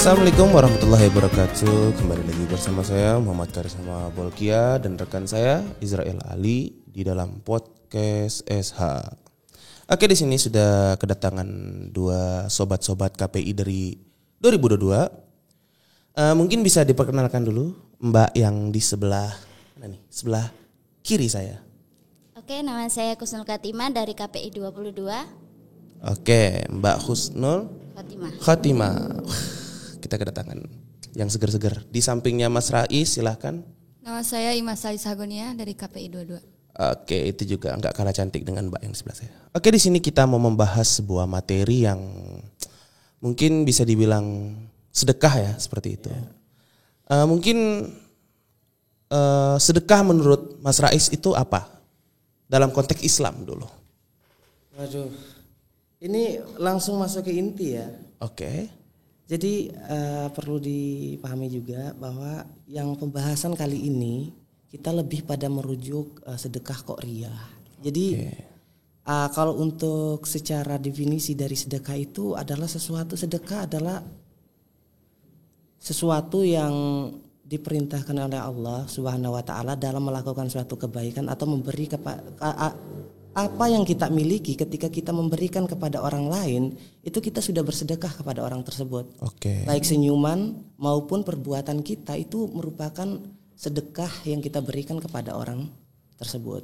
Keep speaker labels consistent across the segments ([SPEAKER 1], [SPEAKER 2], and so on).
[SPEAKER 1] Assalamualaikum warahmatullahi wabarakatuh. Kembali lagi bersama saya Muhammad Karisma Bolkia dan rekan saya Israel Ali di dalam podcast SH. Oke, di sini sudah kedatangan dua sobat-sobat KPI dari 2022. Mungkin bisa diperkenalkan dulu Mbak yang di sebelah mana nih? Sebelah kiri saya.
[SPEAKER 2] Oke, nama saya Husnul Khatimah dari KPI 22.
[SPEAKER 1] Oke, Mbak Husnul Khatimah. Kita kedatangan yang seger-seger. Di sampingnya Mas Rais, silahkan.
[SPEAKER 3] Nama saya Imas Salis Hagonia dari KPI 22.
[SPEAKER 1] Oke, itu juga enggak kalah cantik dengan Mbak yang di sebelah saya. Oke, di sini kita mau membahas sebuah materi yang mungkin bisa dibilang sedekah ya, seperti itu. Mungkin sedekah menurut Mas Rais itu apa? Dalam konteks Islam dulu.
[SPEAKER 4] Waduh, ini langsung masuk ke inti ya.
[SPEAKER 1] Oke.
[SPEAKER 4] Jadi perlu dipahami juga bahwa yang pembahasan kali ini kita lebih pada merujuk sedekah kok ria. Jadi kalau untuk secara definisi dari sedekah itu adalah sedekah adalah sesuatu yang diperintahkan oleh Allah Subhanahu wa taala dalam melakukan suatu kebaikan atau memberi apa yang kita miliki. Ketika kita memberikan kepada orang lain, itu kita sudah bersedekah kepada orang tersebut. Baik senyuman maupun perbuatan kita itu merupakan sedekah yang kita berikan kepada orang tersebut.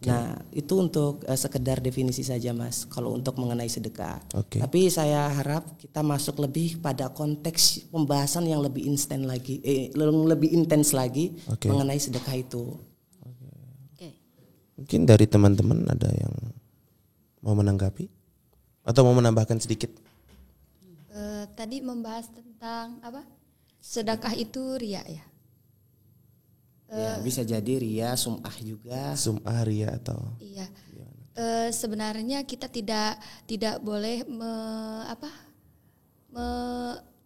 [SPEAKER 4] Nah, itu untuk sekedar definisi saja, Mas, kalau untuk mengenai sedekah. Tapi saya harap kita masuk lebih pada konteks pembahasan yang lebih lebih intens lagi mengenai sedekah itu.
[SPEAKER 1] Mungkin dari teman-teman ada yang mau menanggapi atau mau menambahkan sedikit?
[SPEAKER 3] Tadi membahas tentang apa? Sedekah itu ria ya?
[SPEAKER 4] Ya, bisa jadi ria, sum'ah juga.
[SPEAKER 1] Sum'ah, ria atau?
[SPEAKER 3] Iya. Sebenarnya kita tidak boleh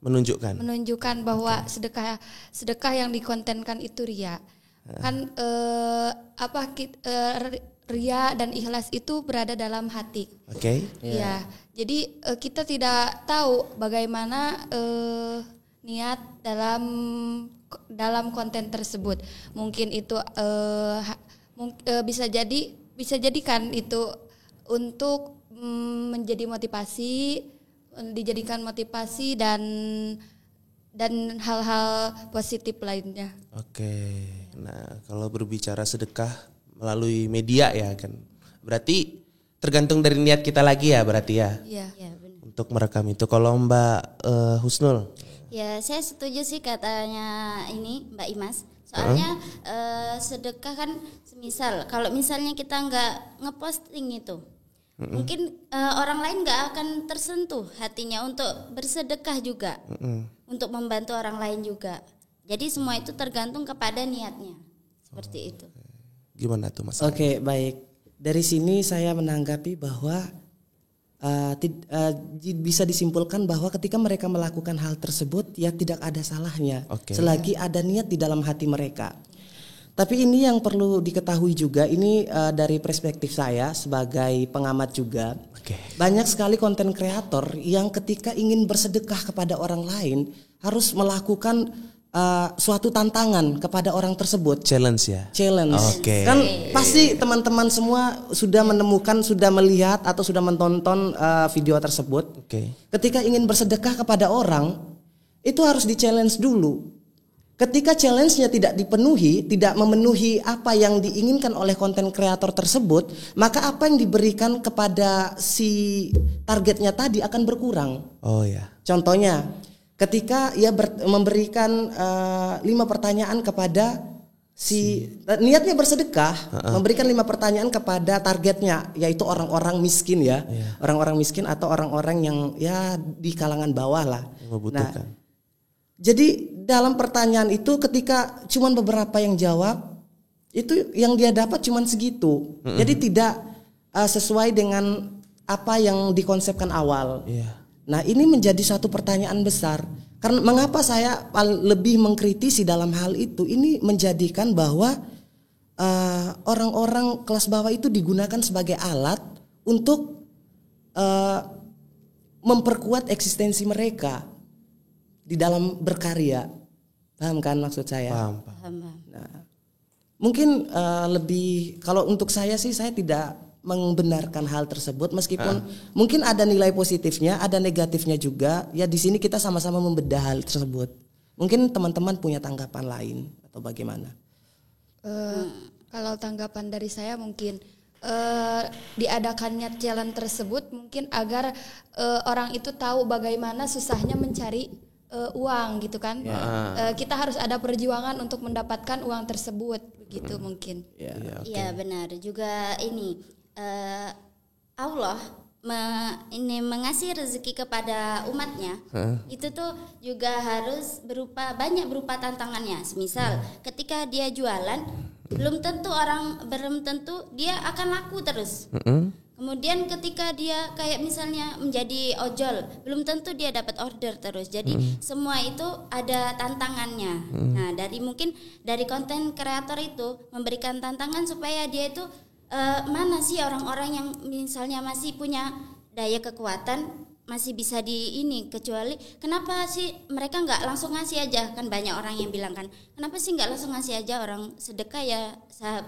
[SPEAKER 3] menunjukkan bahwa sedekah yang dikontenkan itu ria. Kan ria dan ikhlas itu berada dalam hati. Ya, jadi kita tidak tahu bagaimana niat dalam konten tersebut. Mungkin itu bisa jadi kan itu untuk menjadi motivasi, dijadikan motivasi dan hal-hal positif lainnya.
[SPEAKER 1] Nah, kalau berbicara sedekah melalui media ya kan, berarti tergantung dari niat kita lagi ya berarti ya.
[SPEAKER 2] Iya, benar.
[SPEAKER 1] Untuk merekam itu. Kalau Mbak Husnul?
[SPEAKER 2] Ya, saya setuju sih katanya ini Mbak Imas. Soalnya sedekah kan semisal kalau misalnya kita nggak ngeposting itu, mungkin orang lain nggak akan tersentuh hatinya untuk bersedekah juga, untuk membantu orang lain juga. Jadi semua itu tergantung kepada niatnya, seperti itu.
[SPEAKER 1] Gimana tuh Mas?
[SPEAKER 4] Oke, baik. Dari sini saya menanggapi bahwa bisa disimpulkan bahwa ketika mereka melakukan hal tersebut ya tidak ada salahnya, selagi ada niat di dalam hati mereka. Tapi ini yang perlu diketahui juga, ini dari perspektif saya sebagai pengamat juga. Banyak sekali konten kreator yang ketika ingin bersedekah kepada orang lain harus melakukan suatu tantangan kepada orang tersebut.
[SPEAKER 1] Challenge ya?
[SPEAKER 4] Challenge. Kan pasti teman-teman semua sudah menemukan, sudah melihat atau sudah menonton video tersebut. Ketika ingin bersedekah kepada orang, itu harus di-challenge dulu. Ketika challenge-nya tidak dipenuhi, tidak memenuhi apa yang diinginkan oleh konten kreator tersebut, maka apa yang diberikan kepada si targetnya tadi akan berkurang. Contohnya, ketika ia memberikan 5 pertanyaan kepada niatnya bersedekah, memberikan 5 pertanyaan kepada targetnya, yaitu orang-orang miskin ya, orang-orang miskin atau orang-orang yang ya di kalangan bawah lah. Nah, jadi dalam pertanyaan itu ketika cuman beberapa yang jawab, itu yang dia dapat cuman segitu. Jadi tidak sesuai dengan apa yang dikonsepkan awal. Nah, ini menjadi suatu pertanyaan besar. Karena mengapa saya lebih mengkritisi dalam hal itu? Ini menjadikan bahwa orang-orang kelas bawah itu digunakan sebagai alat untuk memperkuat eksistensi mereka. di dalam berkarya. Paham kan maksud saya?
[SPEAKER 1] Paham.
[SPEAKER 4] Nah, mungkin lebih kalau untuk saya sih saya tidak membenarkan hal tersebut meskipun mungkin ada nilai positifnya, ada negatifnya juga. Ya di sini kita sama-sama membedah hal tersebut. Mungkin teman-teman punya tanggapan lain atau bagaimana?
[SPEAKER 3] Kalau tanggapan dari saya mungkin diadakannya challenge tersebut mungkin agar orang itu tahu bagaimana susahnya mencari uang gitu kan. Kita harus ada perjuangan untuk mendapatkan uang tersebut begitu mungkin.
[SPEAKER 2] Iya benar juga ini Allah ini mengasih rezeki kepada umatnya itu tuh juga harus banyak berupa tantangannya. Semisal ketika dia jualan belum tentu dia akan laku terus. Kemudian ketika dia kayak misalnya menjadi ojol, belum tentu dia dapat order terus. Jadi semua itu ada tantangannya. Nah, mungkin dari konten kreator itu memberikan tantangan supaya dia itu mana sih orang-orang yang misalnya masih punya daya kekuatan, masih bisa kecuali kenapa sih mereka nggak langsung ngasih aja, kan banyak orang yang bilang kan, kenapa sih nggak langsung ngasih aja, orang sedekah ya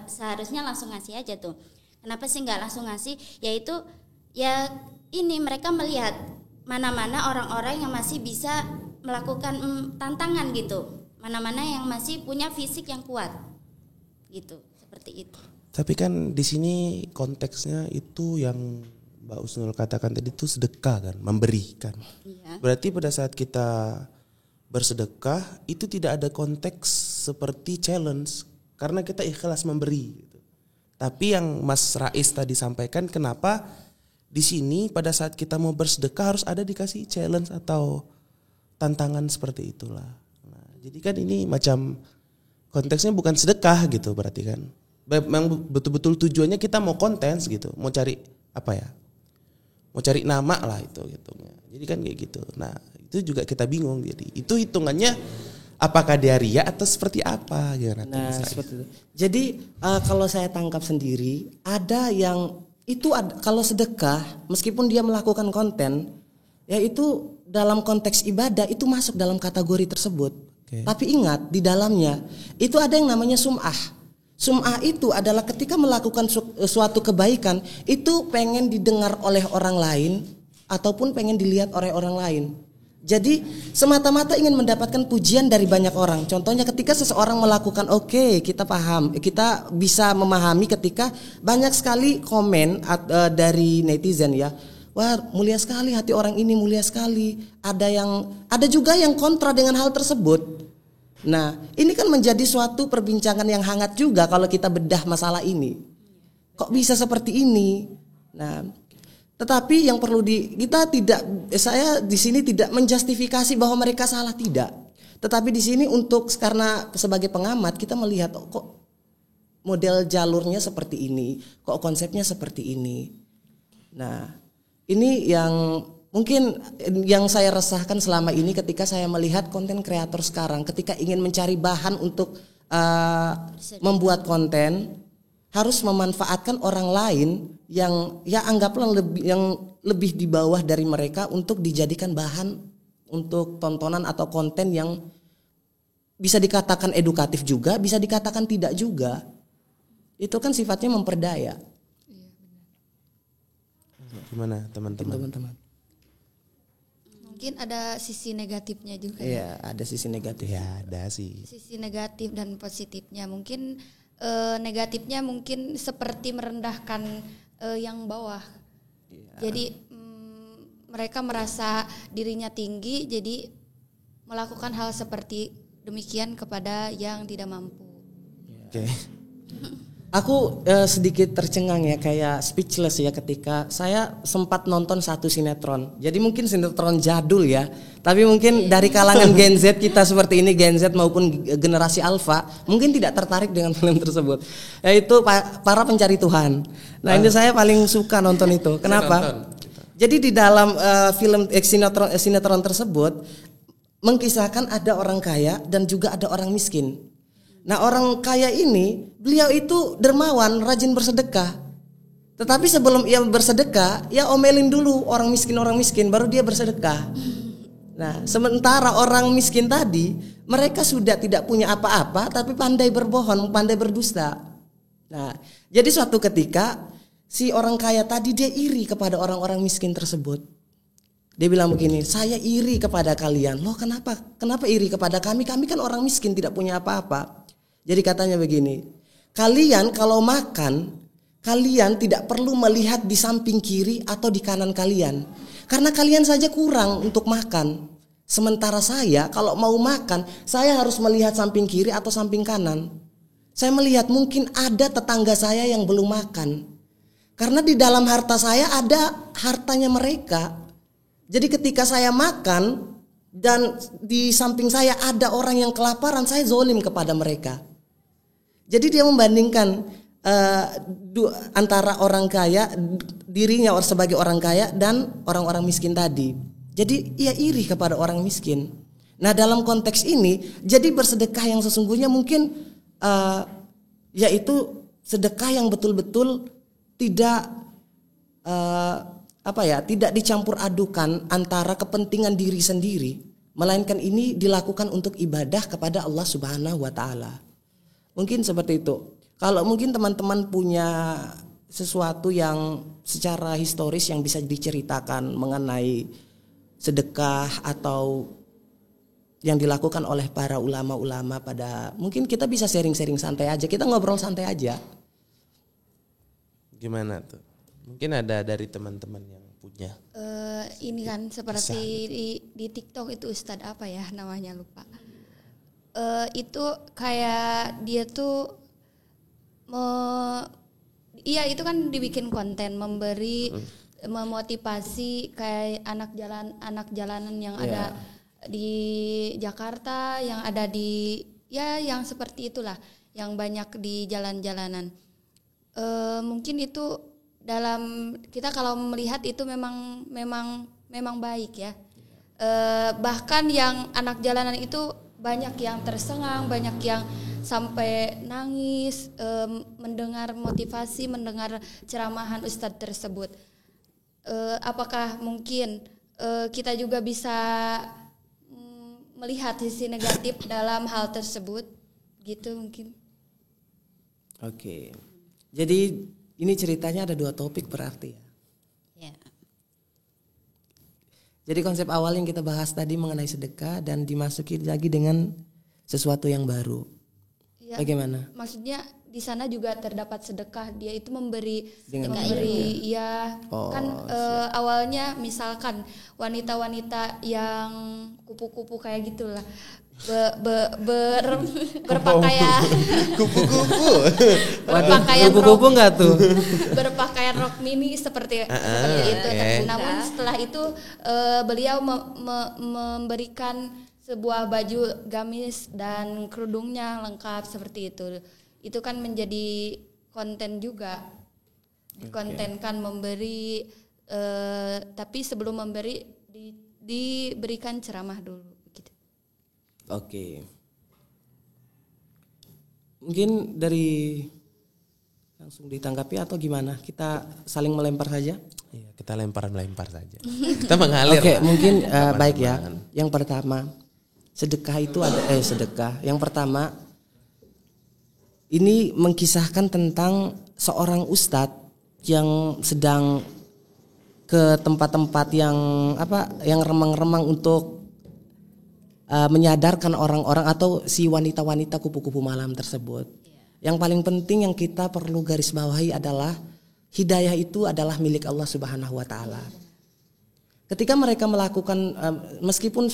[SPEAKER 2] seharusnya langsung ngasih aja tuh. Kenapa sih nggak langsung ngasih? Yaitu ya mereka melihat mana-mana orang-orang yang masih bisa melakukan tantangan gitu, mana-mana yang masih punya fisik yang kuat, gitu, seperti itu.
[SPEAKER 1] Tapi kan di sini konteksnya itu yang Mbak Usnul katakan tadi itu sedekah kan, memberikan. Iya. Berarti pada saat kita bersedekah itu tidak ada konteks seperti challenge karena kita ikhlas memberi. Tapi yang Mas Rais tadi sampaikan, kenapa di sini pada saat kita mau bersedekah harus ada dikasih challenge atau tantangan seperti itulah. Nah, jadi kan ini macam konteksnya bukan sedekah gitu berarti kan. Memang betul-betul tujuannya kita mau konten gitu, mau cari apa ya? Mau cari nama lah itu gitu. Jadi kan kayak gitu. Nah, itu juga kita bingung. Jadi itu hitungannya apakah dia ria atau seperti apa gitu.
[SPEAKER 4] Nah, seperti itu. Jadi kalau saya tangkap sendiri, ada yang itu kalau sedekah meskipun dia melakukan konten, ya itu dalam konteks ibadah itu masuk dalam kategori tersebut. Okay. Tapi ingat di dalamnya itu ada yang namanya sum'ah. Sum'ah itu adalah ketika melakukan suatu kebaikan itu pengen didengar oleh orang lain ataupun pengen dilihat oleh orang lain. Jadi semata-mata ingin mendapatkan pujian dari banyak orang. Contohnya ketika seseorang melakukan kita paham, kita bisa memahami ketika banyak sekali komen dari netizen ya. Wah, mulia sekali hati orang ini, mulia sekali. Ada juga yang kontra dengan hal tersebut. Nah, ini kan menjadi suatu perbincangan yang hangat juga kalau kita bedah masalah ini. Kok bisa seperti ini? Nah, tetapi yang perlu saya di sini tidak menjustifikasi bahwa mereka salah, tidak. Tetapi di sini karena sebagai pengamat kita melihat kok model jalurnya seperti ini, kok konsepnya seperti ini. Nah, ini yang mungkin yang saya resahkan selama ini ketika saya melihat konten kreator sekarang ketika ingin mencari bahan untuk membuat konten harus memanfaatkan orang lain yang ya anggaplah lebih di bawah dari mereka untuk dijadikan bahan untuk tontonan atau konten yang bisa dikatakan edukatif juga, bisa dikatakan tidak juga. Itu kan sifatnya memperdaya.
[SPEAKER 1] Gimana teman-teman?
[SPEAKER 3] Mungkin ada sisi negatifnya juga.
[SPEAKER 4] Iya, ada sisi negatif.
[SPEAKER 1] Ya, ada sih.
[SPEAKER 3] Sisi negatif dan positifnya. Mungkin negatifnya mungkin seperti merendahkan yang bawah. Ya. Jadi mereka merasa dirinya tinggi, jadi melakukan hal seperti demikian kepada yang tidak mampu.
[SPEAKER 1] Oke.
[SPEAKER 4] Aku sedikit tercengang ya, kayak speechless ya ketika saya sempat nonton satu sinetron. Jadi mungkin sinetron jadul ya, tapi mungkin dari kalangan Gen Z kita seperti ini, Gen Z maupun generasi Alpha, mungkin tidak tertarik dengan film tersebut. Yaitu Para Pencari Tuhan. Nah, ini saya paling suka nonton itu. Kenapa? Jadi di dalam film sinetron tersebut mengkisahkan ada orang kaya dan juga ada orang miskin. Nah, orang kaya ini, beliau itu dermawan, rajin bersedekah. Tetapi sebelum ia bersedekah, ia omelin dulu orang miskin, baru dia bersedekah. Nah, sementara orang miskin tadi, mereka sudah tidak punya apa-apa tapi pandai berbohong, pandai berdusta. Nah, jadi suatu ketika si orang kaya tadi dia iri kepada orang-orang miskin tersebut. Dia bilang begini, saya iri kepada kalian. Loh kenapa? Kenapa iri kepada kami? Kami kan orang miskin tidak punya apa-apa. Jadi katanya begini, kalian kalau makan, kalian tidak perlu melihat di samping kiri atau di kanan kalian. Karena kalian saja kurang untuk makan. Sementara saya kalau mau makan, saya harus melihat samping kiri atau samping kanan. Saya melihat mungkin ada tetangga saya yang belum makan. Karena di dalam harta saya ada hartanya mereka. Jadi ketika saya makan dan di samping saya ada orang yang kelaparan, saya zolim kepada mereka. Jadi dia membandingkan antara orang kaya, dirinya sebagai orang kaya dan orang-orang miskin tadi. Jadi ia iri kepada orang miskin. Nah dalam konteks ini, jadi bersedekah yang sesungguhnya mungkin yaitu sedekah yang betul-betul tidak tidak dicampur adukan antara kepentingan diri sendiri, melainkan ini dilakukan untuk ibadah kepada Allah Subhanahu wa taala. Mungkin seperti itu. Kalau mungkin teman-teman punya sesuatu yang secara historis yang bisa diceritakan mengenai sedekah atau yang dilakukan oleh para ulama-ulama pada, mungkin kita bisa sharing-sharing santai aja, kita ngobrol santai aja.
[SPEAKER 1] Gimana tuh? Mungkin ada dari teman-teman yang punya.
[SPEAKER 3] Ini kan seperti di TikTok itu Ustadz apa ya namanya lupa. Itu kayak dia tuh itu kan dibikin konten memberi memotivasi kayak anak jalanan yang ada di Jakarta, yang ada di yang seperti itulah, yang banyak di jalan-jalanan. Mungkin itu dalam kita kalau melihat itu memang baik ya. Bahkan yang anak jalanan itu banyak yang tersengang, banyak yang sampai nangis mendengar motivasi, mendengar ceramahan Ustadz tersebut. Apakah mungkin kita juga bisa melihat sisi negatif dalam hal tersebut? Gitu mungkin.
[SPEAKER 4] Oke. Jadi ini ceritanya ada 2 topik berarti ya. Jadi konsep awal yang kita bahas tadi mengenai sedekah dan dimasuki lagi dengan sesuatu yang baru. Ya, bagaimana?
[SPEAKER 3] Maksudnya di sana juga terdapat sedekah, dia itu memberi awalnya misalkan wanita-wanita yang kupu-kupu kayak gitulah berpakaian
[SPEAKER 1] kupu-kupu.
[SPEAKER 4] Kupu-kupu enggak tuh?
[SPEAKER 3] Berpakaian rok mini seperti itu. Namun setelah itu beliau memberikan sebuah baju gamis dan kerudungnya lengkap seperti itu. Itu kan menjadi konten juga. Konten memberi tapi sebelum memberi diberikan ceramah dulu.
[SPEAKER 4] Oke. Mungkin dari langsung ditanggapi atau gimana? Kita saling melempar saja?
[SPEAKER 1] Iya, kita melempar saja. Kita mengalir.
[SPEAKER 4] Oke, mungkin baik ya. Yang pertama, sedekah itu ada sedekah. Yang pertama, ini mengkisahkan tentang seorang ustadz yang sedang ke tempat-tempat yang remang-remang untuk menyadarkan orang-orang atau si wanita-wanita kupu-kupu malam tersebut. Yang paling penting yang kita perlu garis bawahi adalah hidayah itu adalah milik Allah Subhanahu wa taala. Ketika mereka melakukan meskipun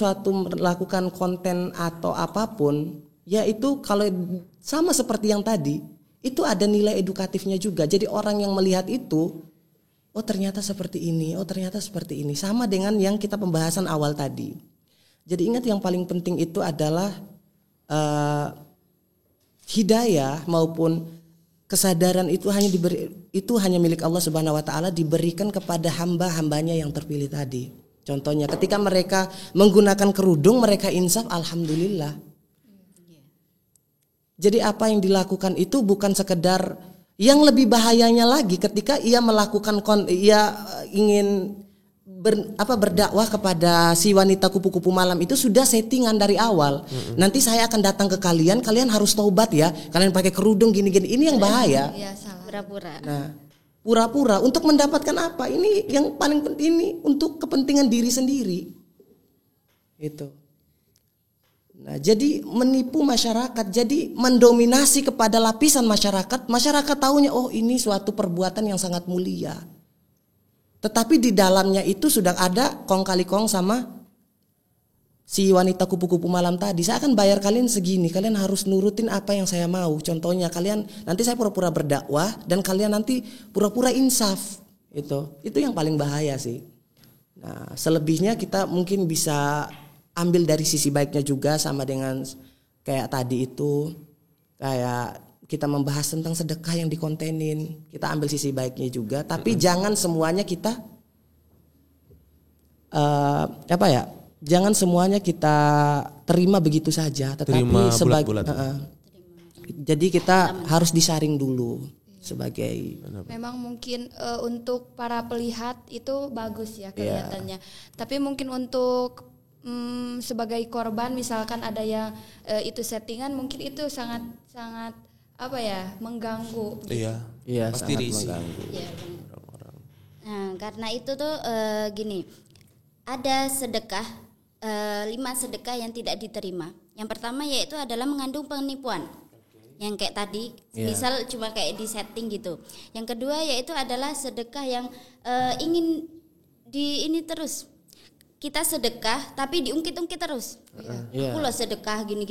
[SPEAKER 4] melakukan konten atau apapun, ya itu kalau sama seperti yang tadi, itu ada nilai edukatifnya juga. Jadi orang yang melihat itu, oh ternyata seperti ini, oh ternyata seperti ini. Sama dengan yang kita pembahasan awal tadi. Jadi ingat yang paling penting itu adalah hidayah maupun kesadaran itu hanya milik Allah Subhanahu wa taala, diberikan kepada hamba-hambanya yang terpilih tadi. Contohnya ketika mereka menggunakan kerudung, mereka insaf, alhamdulillah. Jadi apa yang dilakukan itu bukan sekedar, yang lebih bahayanya lagi ketika ia melakukan ia ingin berdakwah kepada si wanita kupu-kupu malam itu sudah settingan dari awal. Nanti saya akan datang ke kalian harus taubat ya. Kalian pakai kerudung gini-gini. Ini yang bahaya.
[SPEAKER 3] Ya, salah.
[SPEAKER 2] Pura-pura.
[SPEAKER 4] Nah, pura-pura untuk mendapatkan apa? Ini yang paling penting, ini untuk kepentingan diri sendiri. Itu. Nah, jadi menipu masyarakat, jadi mendominasi kepada lapisan masyarakat. Masyarakat taunya oh ini suatu perbuatan yang sangat mulia. Tetapi di dalamnya itu sudah ada kong kali kong sama si wanita kupu-kupu malam tadi. Saya akan bayar kalian segini, kalian harus nurutin apa yang saya mau. Contohnya kalian nanti saya pura-pura berdakwah dan kalian nanti pura-pura insaf. Itu yang paling bahaya sih. Nah, selebihnya kita mungkin bisa ambil dari sisi baiknya juga, sama dengan kayak tadi itu, kayak kita membahas tentang sedekah yang dikontenin, kita ambil sisi baiknya juga, tapi jangan semuanya kita jangan semuanya kita terima begitu saja, tetapi jadi kita harus disaring dulu sebagai.
[SPEAKER 3] Memang mungkin untuk para pelihat itu bagus ya kelihatannya, tapi mungkin untuk sebagai korban misalkan ada yang itu settingan, mungkin itu sangat mengganggu.
[SPEAKER 1] Iya, pasti mengganggu.
[SPEAKER 2] Iya, nah, karena itu tuh gini, ada sedekah 5 sedekah yang tidak diterima. Yang pertama yaitu adalah mengandung penipuan. Yang kayak tadi, misal cuma kayak di setting gitu. Yang kedua yaitu adalah sedekah yang ingin ini terus. Kita sedekah tapi diungkit-ungkit terus. Aku loh sedekah gini.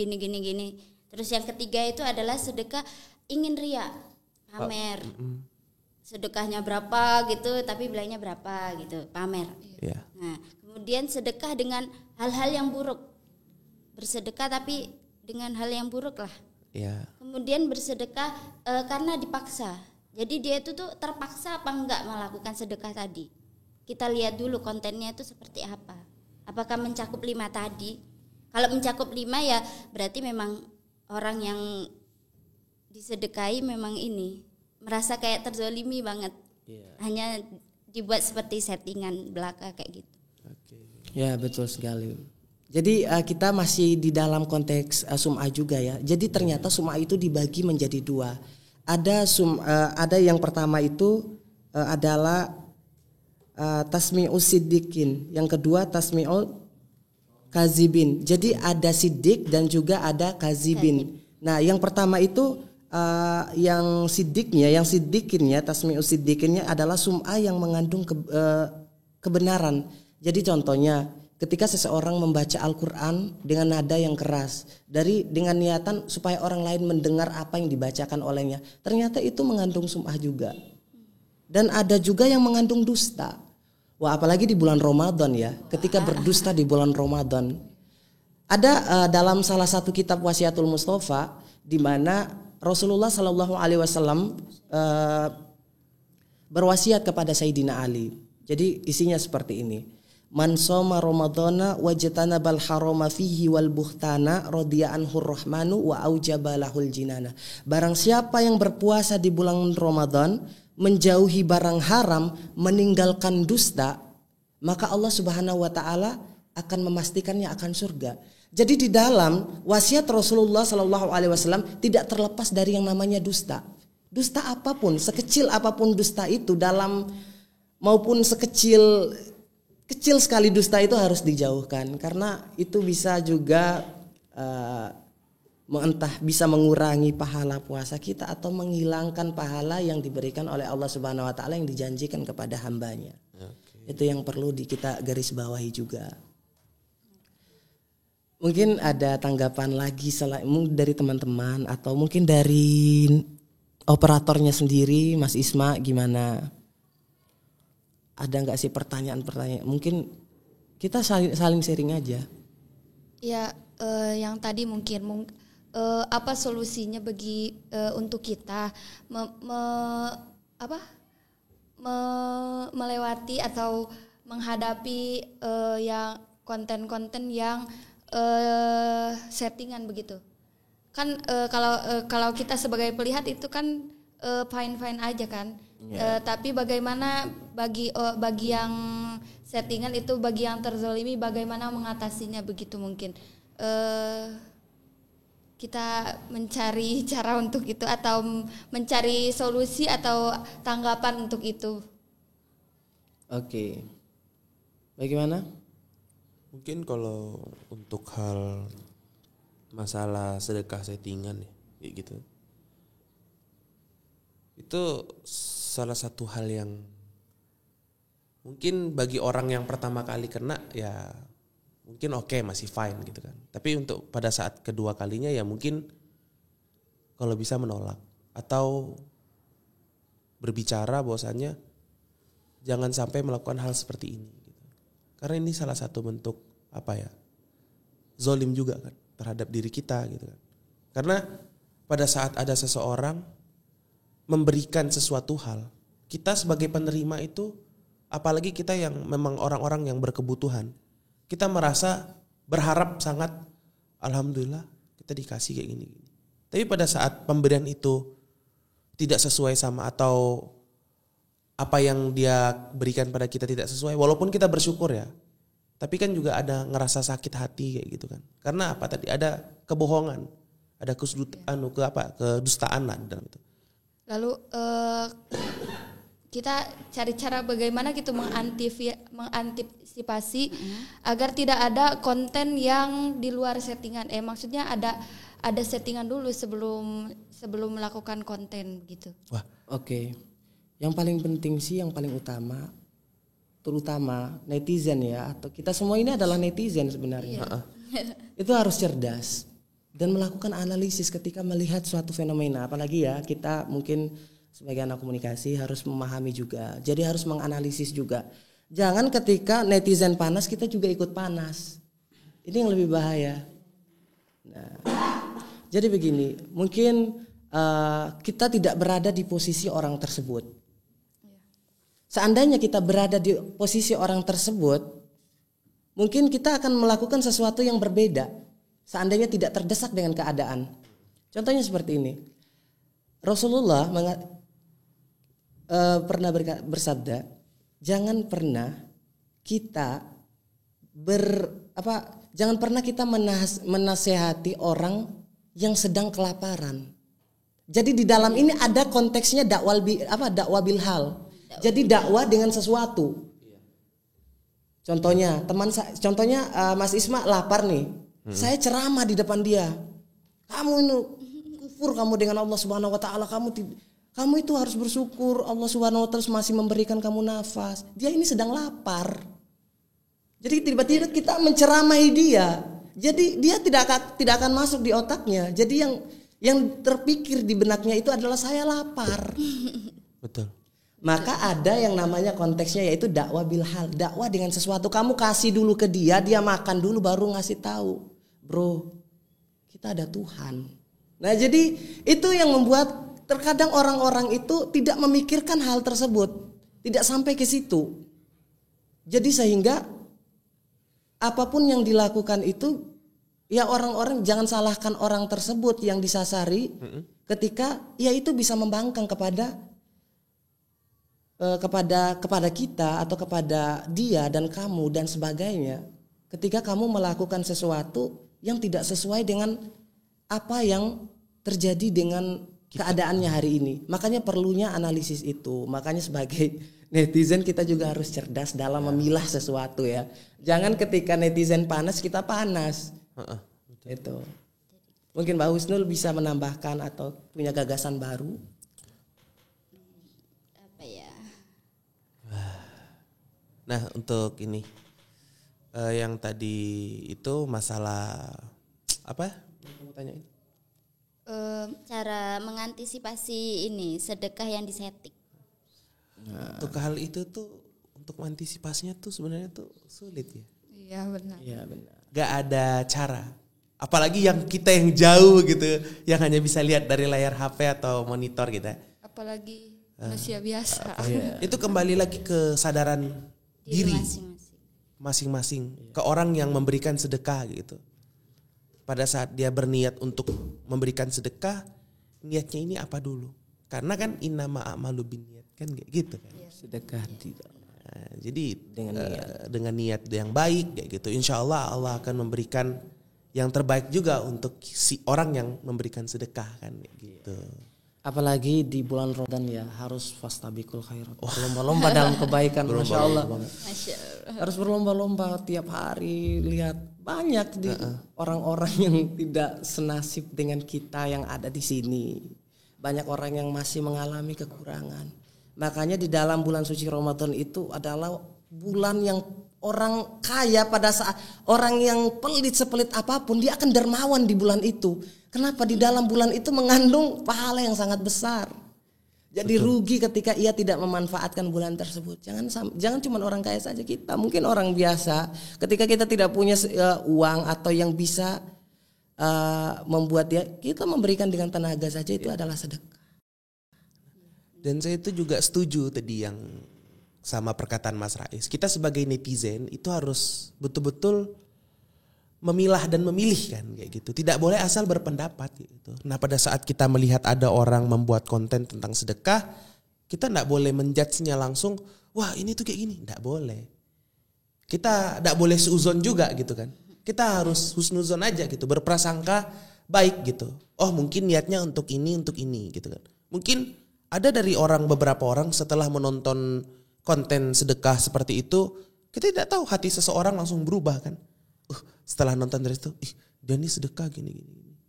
[SPEAKER 2] Terus yang ketiga itu adalah sedekah ingin ria, pamer. Sedekahnya berapa gitu, tapi bilangnya berapa gitu, pamer. Nah, kemudian sedekah dengan hal-hal yang buruk. Bersedekah tapi dengan hal yang buruk lah. Kemudian bersedekah karena dipaksa. Jadi dia itu tuh terpaksa apa enggak melakukan sedekah tadi. Kita lihat dulu kontennya itu seperti apa. Apakah mencakup 5 tadi? Kalau mencakup 5 ya berarti memang orang yang disedekahi memang ini merasa kayak terzolimi banget. Hanya dibuat seperti settingan belaka kayak gitu.
[SPEAKER 4] Ya, betul sekali. Jadi kita masih di dalam konteks sum'ah juga ya. Jadi ternyata sum'ah itu dibagi menjadi 2. Ada yang pertama itu adalah tasmi'us siddiqin, yang kedua tasmi'ul kazibin. Jadi ada siddiq dan juga ada kazibin. Nah, yang pertama itu yang siddiqinnya, tasmi'us siddiqinnya adalah sum'ah yang mengandung kebenaran. Jadi contohnya ketika seseorang membaca Al-Quran dengan nada yang keras, dengan niatan supaya orang lain mendengar apa yang dibacakan olehnya, ternyata itu mengandung sum'ah juga. Dan ada juga yang mengandung dusta. Wah, apalagi di bulan Ramadan ya, ketika berdusta di bulan Ramadan. Ada dalam salah satu kitab Wasiatul Mustafa di mana Rasulullah Shallallahu Alaihi Wasallam berwasiat kepada Sayyidina Ali. Jadi isinya seperti ini: Man shoma Ramadana wajtanabal harama fihi wal buhtana radiya anhur rahmanu wa aujaba lahul jinana. Barang siapa yang berpuasa di bulan Ramadan, menjauhi barang haram, meninggalkan dusta, maka Allah Subhanahu wa taala akan memastikannya akan surga. Jadi di dalam wasiat Rasulullah Shallallahu Alaihi Wasallam tidak terlepas dari yang namanya dusta. Dusta apapun, sekecil apapun dusta itu, dalam maupun kecil sekali dusta itu harus dijauhkan, karena itu bisa juga entah bisa mengurangi pahala puasa kita atau menghilangkan pahala yang diberikan oleh Allah Subhanahu wa taala yang dijanjikan kepada hambanya. Itu yang perlu kita garis bawahi juga. Mungkin ada tanggapan lagi dari teman-teman atau mungkin dari operatornya sendiri, Mas Isma, gimana? Ada nggak sih pertanyaan-pertanyaan? Mungkin kita saling sharing aja.
[SPEAKER 3] Ya, yang tadi mungkin apa solusinya bagi untuk kita melewati atau menghadapi yang konten-konten yang settingan begitu. Kan kalau kita sebagai pelihat itu kan fine-fine aja kan. Tapi bagaimana bagi yang settingan itu, bagi yang terzolimi bagaimana mengatasinya begitu mungkin. Kita mencari cara untuk itu atau mencari solusi atau tanggapan untuk itu.
[SPEAKER 4] Oke. Bagaimana?
[SPEAKER 1] Mungkin kalau untuk hal masalah sedekah settingan ya, kayak gitu. Itu salah satu hal yang mungkin bagi orang yang pertama kali kena ya mungkin oke, masih fine gitu kan. Tapi untuk pada saat kedua kalinya ya mungkin kalau bisa menolak atau berbicara bahwasanya jangan sampai melakukan hal seperti ini gitu. Karena ini salah satu bentuk zolim juga kan terhadap diri kita gitu kan. Karena pada saat ada seseorang memberikan sesuatu hal, kita sebagai penerima itu, apalagi kita yang memang orang-orang yang berkebutuhan, kita merasa berharap sangat, alhamdulillah kita dikasih kayak gini. Tapi pada saat pemberian itu tidak sesuai sama atau apa yang dia berikan pada kita tidak sesuai, walaupun kita bersyukur ya, tapi kan juga ada ngerasa sakit hati kayak gitu kan. Karena apa tadi, ada kebohongan, ada kedustaan lah dalam itu.
[SPEAKER 3] Lalu kita cari cara bagaimana gitu mengantisipasi agar tidak ada konten yang di luar settingan. Maksudnya ada settingan dulu sebelum melakukan konten gitu.
[SPEAKER 4] Wah, oke. Yang paling penting sih, yang paling utama, terutama netizen ya, atau kita semua ini adalah netizen sebenarnya. Itu harus cerdas dan melakukan analisis ketika melihat suatu fenomena. Apalagi ya, kita mungkin sebagai anak komunikasi harus memahami juga. Jadi harus menganalisis juga. Jangan ketika netizen panas kita juga ikut panas. Ini yang lebih bahaya. Nah, jadi begini, mungkin kita tidak berada di posisi orang tersebut. Seandainya kita berada di posisi orang tersebut, mungkin kita akan melakukan sesuatu yang berbeda. Seandainya tidak terdesak dengan keadaan. Contohnya seperti ini. Rasulullah pernah bersabda, jangan pernah kita menasehati orang yang sedang kelaparan. Jadi di dalam ini ada konteksnya dakwah bil hal. Jadi dakwah dengan sesuatu. Contohnya Mas Isma lapar nih. Saya ceramah di depan dia. Kamu ini kufur kamu dengan Allah Subhanahu wa taala, kamu itu harus bersyukur Allah Subhanahu wa taala masih memberikan kamu nafas. Dia ini sedang lapar. Jadi tiba-tiba kita menceramahi dia. Jadi dia tidak akan masuk di otaknya. Jadi yang terpikir di benaknya itu adalah saya lapar.
[SPEAKER 1] Betul.
[SPEAKER 4] Maka ada yang namanya konteksnya yaitu dakwah bil hal, dakwah dengan sesuatu. Kamu kasih dulu ke dia makan dulu baru ngasih tahu. Bro, kita ada Tuhan. Nah, jadi itu yang membuat terkadang orang-orang itu tidak memikirkan hal tersebut, tidak sampai ke situ. Jadi sehingga apapun yang dilakukan itu, ya orang-orang jangan salahkan orang tersebut yang disasari ketika ya itu bisa membangkang kepada kita atau kepada dia dan kamu dan sebagainya. Ketika kamu melakukan sesuatu yang tidak sesuai dengan apa yang terjadi dengan keadaannya hari ini. Makanya perlunya analisis itu. Makanya sebagai netizen kita juga harus cerdas dalam memilah sesuatu ya. Jangan ketika netizen panas kita panas. Itu. Mungkin Mbak Husnul bisa menambahkan atau punya gagasan baru.
[SPEAKER 1] Nah, untuk ini yang tadi itu masalah apa? Kamu tanyain?
[SPEAKER 2] Cara mengantisipasi ini sedekah yang disetting.
[SPEAKER 1] Nah, untuk hal itu tuh untuk mengantisipasinya tuh sebenarnya tuh sulit ya.
[SPEAKER 3] Iya benar.
[SPEAKER 4] Iya benar.
[SPEAKER 1] Gak ada cara. Apalagi yang kita yang jauh gitu, yang hanya bisa lihat dari layar HP atau monitor gitu.
[SPEAKER 3] Apalagi manusia biasa.
[SPEAKER 1] Itu kembali lagi ke kesadaran diri masing-masing ke orang yang memberikan sedekah gitu. Pada saat dia berniat untuk memberikan sedekah, niatnya ini apa dulu? Karena kan innama a'malu binniyat kan kayak gitu kan.
[SPEAKER 4] Sedekah
[SPEAKER 1] Jadi dengan niat yang baik kayak gitu, insya Allah Allah akan memberikan yang terbaik juga untuk si orang yang memberikan sedekah kan kayak gitu.
[SPEAKER 4] Apalagi di bulan Ramadan ya, harus fastabiqul khairat. Berlomba-lomba dalam kebaikan, Masya Allah. Harus berlomba-lomba tiap hari, lihat banyak di orang-orang yang tidak senasib dengan kita yang ada di sini. Banyak orang yang masih mengalami kekurangan. Makanya di dalam bulan suci Ramadan itu adalah bulan yang orang kaya, pada saat orang yang pelit sepelit apapun dia akan dermawan di bulan itu. Kenapa? Di dalam bulan itu mengandung pahala yang sangat besar. Jadi rugi ketika ia tidak memanfaatkan bulan tersebut. Jangan cuma orang kaya saja, kita mungkin orang biasa. Ketika kita tidak punya uang atau yang bisa membuat kita memberikan dengan tenaga saja, itu adalah sedekah.
[SPEAKER 1] Dan saya itu juga setuju tadi yang sama perkataan Mas Rais. Kita sebagai netizen itu harus betul-betul memilah dan memilih kan kayak gitu. Tidak boleh asal berpendapat gitu. Nah, pada saat kita melihat ada orang membuat konten tentang sedekah, kita tidak boleh menjudge-nya langsung, wah ini tuh kayak gini, tidak boleh. Kita tidak boleh seuzon juga gitu kan. Kita harus husnuzon aja gitu, berprasangka baik gitu. Oh mungkin niatnya untuk ini gitu kan. Mungkin ada dari beberapa orang setelah menonton konten sedekah seperti itu, kita tidak tahu hati seseorang langsung berubah kan. Setelah nonton dari itu, dia ini sedekah gini.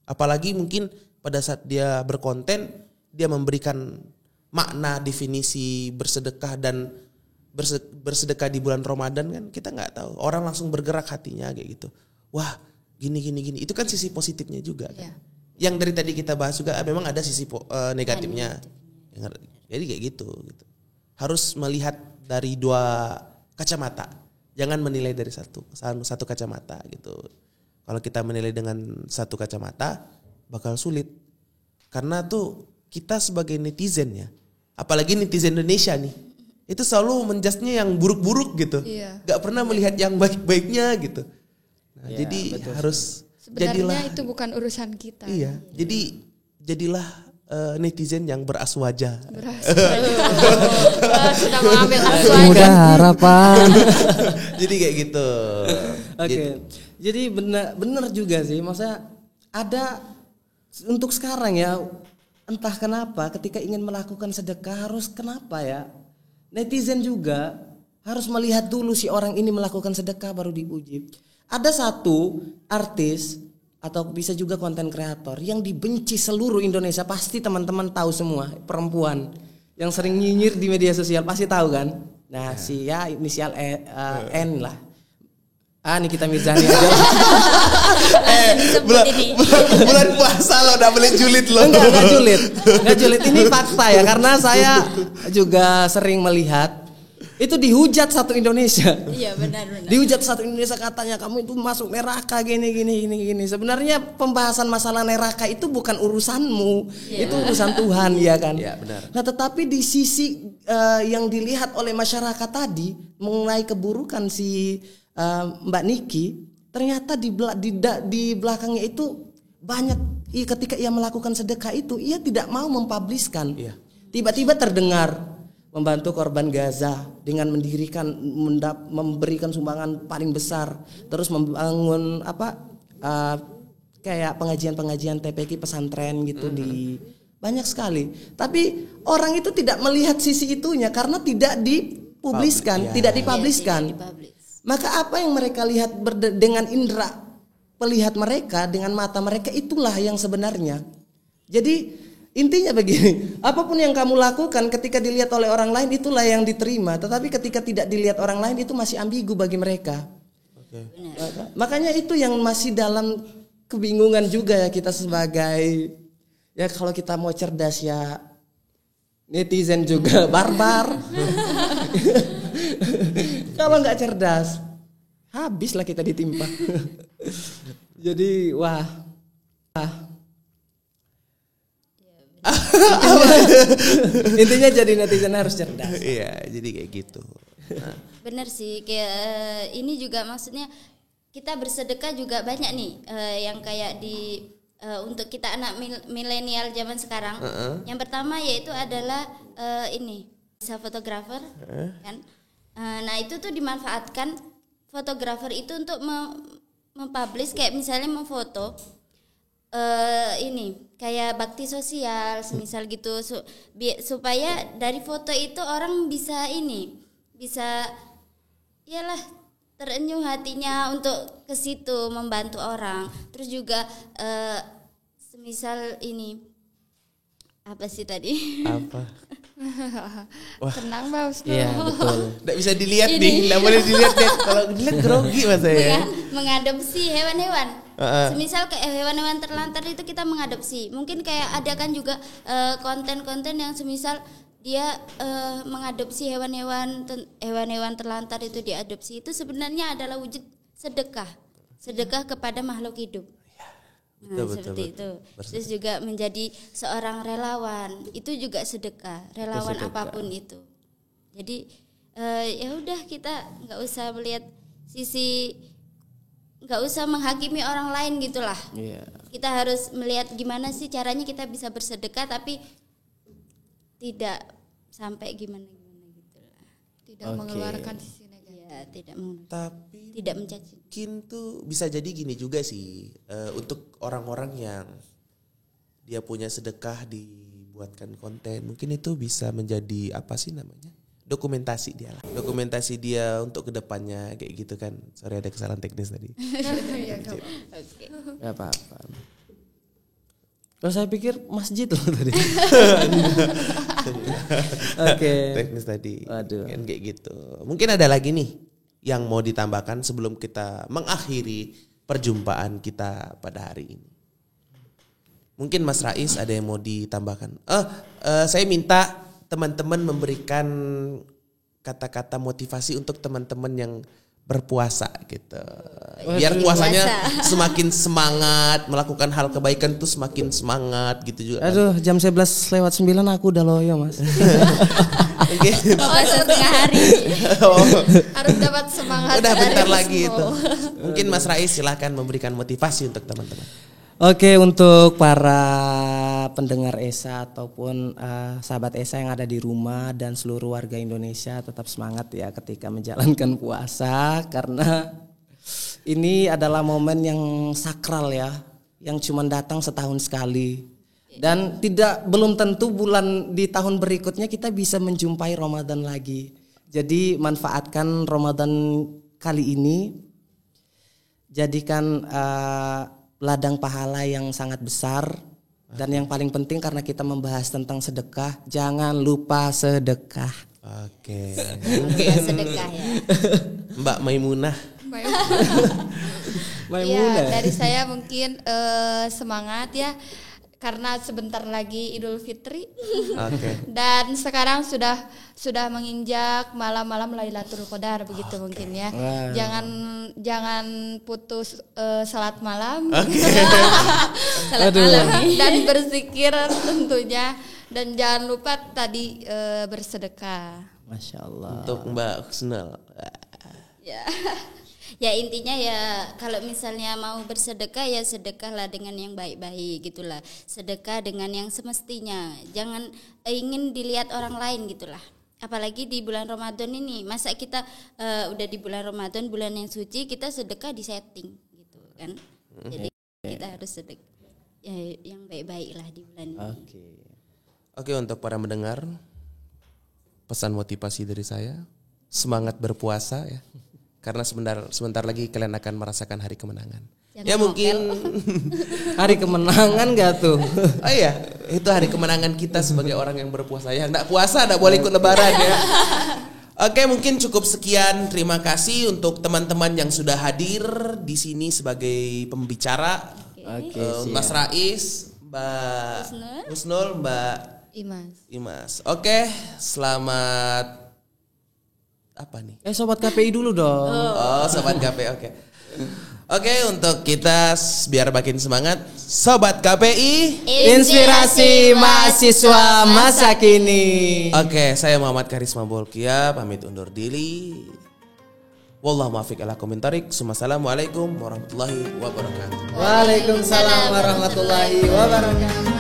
[SPEAKER 1] Apalagi mungkin pada saat dia berkonten, dia memberikan makna definisi bersedekah dan bersedekah di bulan Ramadan kan, kita nggak tahu. Orang langsung bergerak hatinya kayak gitu. Wah, gini. Itu kan sisi positifnya juga kan. Yang dari tadi kita bahas juga memang ada sisi negatifnya. Jadi kayak gitu. Harus melihat dari dua kacamata. Jangan menilai dari satu kacamata gitu. Kalau kita menilai dengan satu kacamata bakal sulit. Karena tuh kita sebagai netizen ya, apalagi netizen Indonesia nih, itu selalu menjudge-nya yang buruk-buruk gitu. Gak pernah melihat yang baik-baiknya gitu. Nah, jadi betul. Harus
[SPEAKER 3] sebenarnya itu bukan urusan kita.
[SPEAKER 1] Iya. Jadi jadilah netizen yang beras wajah.
[SPEAKER 2] Sudah mengambil aswanya.
[SPEAKER 4] Mudah harapan.
[SPEAKER 1] Jadi kayak gitu.
[SPEAKER 4] Oke. Jadi benar juga sih. Maksudnya ada untuk sekarang ya, entah kenapa ketika ingin melakukan sedekah harus kenapa ya? Netizen juga harus melihat dulu si orang ini melakukan sedekah baru dipuji. Ada satu artis atau bisa juga konten kreator yang dibenci seluruh Indonesia, pasti teman-teman tahu semua, perempuan yang sering nyinyir di media sosial pasti tahu kan. Nah si inisial N lah, Nikita Mirzani aja.
[SPEAKER 1] Bulan puasa lo udah boleh julid lo.
[SPEAKER 4] Enggak julid, ini fakta ya, karena saya juga sering melihat itu dihujat satu Indonesia.
[SPEAKER 2] Iya benar.
[SPEAKER 4] Dihujat satu Indonesia, katanya kamu itu masuk neraka gini. Sebenarnya pembahasan masalah neraka itu bukan urusanmu, itu urusan Tuhan ya kan.
[SPEAKER 1] Iya benar.
[SPEAKER 4] Nah tetapi di sisi yang dilihat oleh masyarakat tadi mengenai keburukan si Mbak Niki, ternyata di belakangnya itu banyak. Ketika ia melakukan sedekah itu, ia tidak mau mempubliskan. Iya. Tiba-tiba terdengar membantu korban Gaza dengan memberikan sumbangan paling besar, terus membangun kayak pengajian TPQ pesantren gitu di banyak sekali. Tapi orang itu tidak melihat sisi itunya karena tidak dipubliskan, tidak dipubliskan. Maka apa yang mereka lihat dengan indera pelihat mereka, dengan mata mereka, itulah yang sebenarnya. Jadi intinya begini, apapun yang kamu lakukan ketika dilihat oleh orang lain itulah yang diterima, tetapi ketika tidak dilihat orang lain itu masih ambigu bagi mereka. Makanya itu yang masih dalam kebingungan juga ya kita sebagai, ya kalau kita mau cerdas ya netizen juga barbar. Kalau nggak cerdas habislah kita ditimpa. Jadi intinya jadi netizen harus cerdas.
[SPEAKER 1] Iya, jadi kayak gitu. Nah.
[SPEAKER 2] Bener sih, kayak ini juga maksudnya kita bersedekah juga banyak nih yang kayak di untuk kita anak milenial zaman sekarang. Yang pertama yaitu adalah ini bisa fotografer kan. Nah itu tuh dimanfaatkan fotografer itu untuk mempublish kayak misalnya memfoto ini kayak bakti sosial semisal gitu supaya dari foto itu orang bisa iyalah terenyuh hatinya untuk ke situ membantu orang. Terus juga semisal ini apa sih tadi?
[SPEAKER 1] Apa?
[SPEAKER 3] Tenang Mbak Husnul.
[SPEAKER 4] Iya betul.
[SPEAKER 1] Nggak bisa dilihat nih, nggak boleh dilihat deh. Kalau dilihat grogi mas saya.
[SPEAKER 2] Mengadopsi hewan-hewan. Semisal kayak hewan-hewan terlantar itu kita mengadopsi. Mungkin kayak ada kan juga konten-konten yang semisal dia mengadopsi hewan-hewan terlantar itu diadopsi, itu sebenarnya adalah wujud sedekah kepada makhluk hidup. Seperti itu. Terus juga menjadi seorang relawan itu juga sedekah, relawan apapun itu. Jadi ya udah kita nggak usah melihat nggak usah menghakimi orang lain gitulah. Kita harus melihat gimana sih caranya kita bisa bersedekah tapi tidak sampai gimana gitu lah.
[SPEAKER 3] Tidak mengeluarkan sisi negatif.
[SPEAKER 2] Ya,
[SPEAKER 1] Tapi
[SPEAKER 2] tidak mencaci.
[SPEAKER 1] Mungkin tuh bisa jadi gini juga sih, untuk orang-orang yang dia punya sedekah dibuatkan konten, mungkin itu bisa menjadi apa sih namanya? Dokumentasi dia lah. Dokumentasi dia untuk kedepannya kayak gitu kan. Sorry ada kesalahan teknis tadi.
[SPEAKER 4] Gak apa-apa. Kalau saya pikir masjid loh tadi. Oke.
[SPEAKER 1] Teknis tadi.
[SPEAKER 4] Waduh.
[SPEAKER 1] Kan kayak gitu. Mungkin ada lagi nih yang mau ditambahkan sebelum kita mengakhiri perjumpaan kita pada hari ini. Mungkin Mas Rais ada yang mau ditambahkan. Saya minta teman-teman memberikan kata-kata motivasi untuk teman-teman yang berpuasa gitu. Biar puasanya semakin semangat, melakukan hal kebaikan tuh semakin semangat gitu juga.
[SPEAKER 4] Aduh, jam 11:09 aku udah loyo, Mas.
[SPEAKER 2] Puasa setengah hari.
[SPEAKER 3] Harus dapat semangat.
[SPEAKER 1] Udah bentar
[SPEAKER 3] dari
[SPEAKER 1] lagi
[SPEAKER 3] Husnul.
[SPEAKER 1] itu. Mungkin Mas Rais silahkan memberikan motivasi untuk teman-teman.
[SPEAKER 4] Oke, untuk para pendengar Esa ataupun sahabat Esa yang ada di rumah dan seluruh warga Indonesia, tetap semangat ya ketika menjalankan puasa, karena ini adalah momen yang sakral ya, yang cuma datang setahun sekali. Dan belum tentu bulan di tahun berikutnya kita bisa menjumpai Ramadan lagi. Jadi manfaatkan Ramadan kali ini, jadikan ladang pahala yang sangat besar. Dan yang paling penting karena kita membahas tentang sedekah, jangan lupa sedekah.
[SPEAKER 1] Oke.
[SPEAKER 2] Sedekah ya.
[SPEAKER 1] Mbak Maimunah.
[SPEAKER 3] Ya, dari saya mungkin semangat ya, karena sebentar lagi Idul Fitri. Dan sekarang sudah menginjak malam-malam Lailatul Qadar begitu mungkin ya. Jangan putus salat malam. Salat malam dan berzikir tentunya, dan jangan lupa tadi bersedekah.
[SPEAKER 4] Masya Allah.
[SPEAKER 1] Untuk Mbak Husnul.
[SPEAKER 2] Ya intinya ya kalau misalnya mau bersedekah ya sedekahlah dengan yang baik-baik gitulah. Sedekah dengan yang semestinya. Jangan ingin dilihat orang lain gitulah. Apalagi di bulan Ramadan ini. Masa kita udah di bulan Ramadan, bulan yang suci, kita sedekah di setting gitu kan. Jadi kita harus sedekah yang baik-baik lah di bulan ini.
[SPEAKER 1] Oke, untuk para mendengar, pesan motivasi dari saya, semangat berpuasa ya. Karena sebentar lagi kalian akan merasakan hari kemenangan. Ya mungkin
[SPEAKER 4] hari kemenangan gak tuh?
[SPEAKER 1] Oh iya, itu hari kemenangan kita sebagai orang yang berpuasa. Yang enggak puasa enggak boleh ikut lebaran ya. Oke, mungkin cukup sekian. Terima kasih untuk teman-teman yang sudah hadir di sini sebagai pembicara. Mas Rais, Mbak Husnul, Mbak Imas. Oke, selamat apa nih?
[SPEAKER 4] Sobat KPI dulu dong.
[SPEAKER 1] Oh, Sobat KPI, oke. Oke, untuk kita biar makin semangat, Sobat KPI,
[SPEAKER 4] inspirasi mahasiswa masa kini.
[SPEAKER 1] Oke, saya Muhammad Karisma Bolkia, pamit undur diri. Wallahu muwaffiq ila aqwamit thoriq. Assalamualaikum warahmatullahi wabarakatuh.
[SPEAKER 4] Waalaikumsalam warahmatullahi wabarakatuh.